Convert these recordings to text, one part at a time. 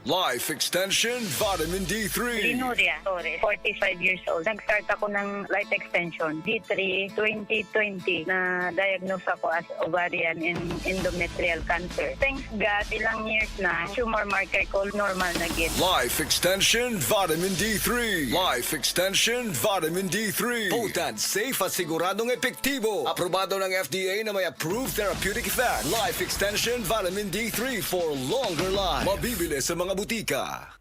Life Extension Vitamin D3. Linuria Torres, 45 years old. Nag-start ako ng life extension, D3, 2020, na diagnose ako as ovarian and endometrial cancer. Thanks God, ilang years na, tumor marker ko normal na gid. Life Extension Vitamin D3. Life Extension Vitamin D3. Potent, safe at siguradong epektibo. Aprobado ng FDA na may approved therapeutic effect. Life Extension Vitamin D3 for longer life. Mabibili sa mga butika.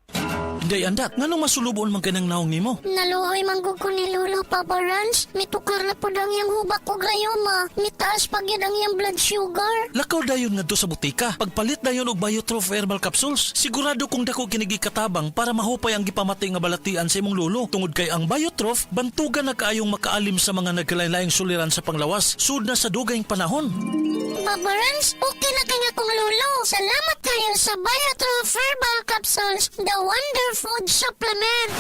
Day andak, nganong masulubon man kanang naong nimo? Naluoy manggug ko ni Lolo, Papa Rans. Mitukar na po ang iyang hubak ko gayoma. Mitaas pag yun ang iyang blood sugar. Lakaw dayon ngadto sa butika. Pagpalit dayon og Biotroph herbal capsules, sigurado kung dako kinigi katabang para mahupay ang gipamatay nga balatian sa imong lolo. Tungod kay ang Biotroph bantugan na kaayong makaalim sa mga nagkalain-laing suliran sa panglawas sud na sa dugayng panahon. Papa Rans, okay na kaya kong Lolo. Salamat kayo sa Biotroph herbal capsules, the wonder food supplement.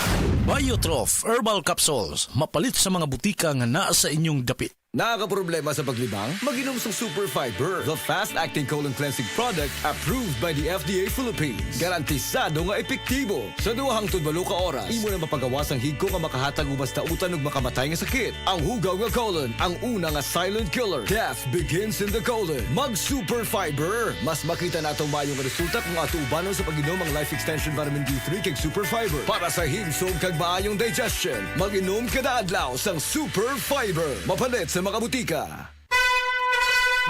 Biotroph herbal capsules, mapalit sa mga butika nga naa sa inyong dapit. Nakakaproblema sa paglibang? Mag-inom sa Super Fiber, the fast-acting colon cleansing product approved by the FDA Philippines. Garantisado nga epektibo. Sa duhang tudbalo ka oras, imo na mapagawas ang higko nga makahatag og basta utan ug makamatay nga sakit. Ang hugaw nga colon, ang una nga silent killer. Death begins in the colon. Mag-Super Fiber. Mas makita na itong mayong resulta kung atubanon sa pag-inom ang Life Extension Vitamin D3 kay Super Fiber. Para sa himsog kag maayong digestion, mag-inom kada adlaw sang Super Fiber. Mapalit sa mga butika.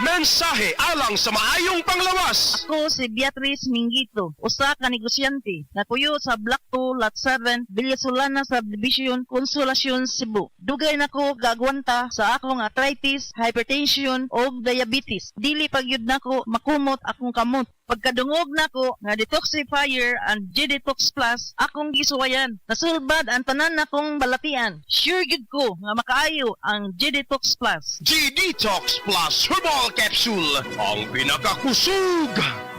Mensahe alang sa maayong panglawas. Ako si Beatrice Mingito, usa ka negosyante na kuyo sa Block 2, Lot 7, Villasolana Subdivision, Consolacion, Cebu. Dugay nako gagwanta sa akong arthritis, hypertension o diabetes. Dili pagyud nako makumot akong kamot. Pagkadungog nako nga detoxifier and G-Detox Plus, akong gisuwayan. Nasulbad ang tanan nakong balatian. Sure gid ko nga makaayo ang G-Detox Plus. G-Detox Plus Herbal Capsule, ang pinakakusog.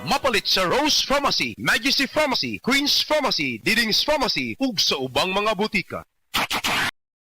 Mapalit sa Rose Pharmacy, Majesty Pharmacy, Queen's Pharmacy, Diding's Pharmacy, ug sa ubang mga butika.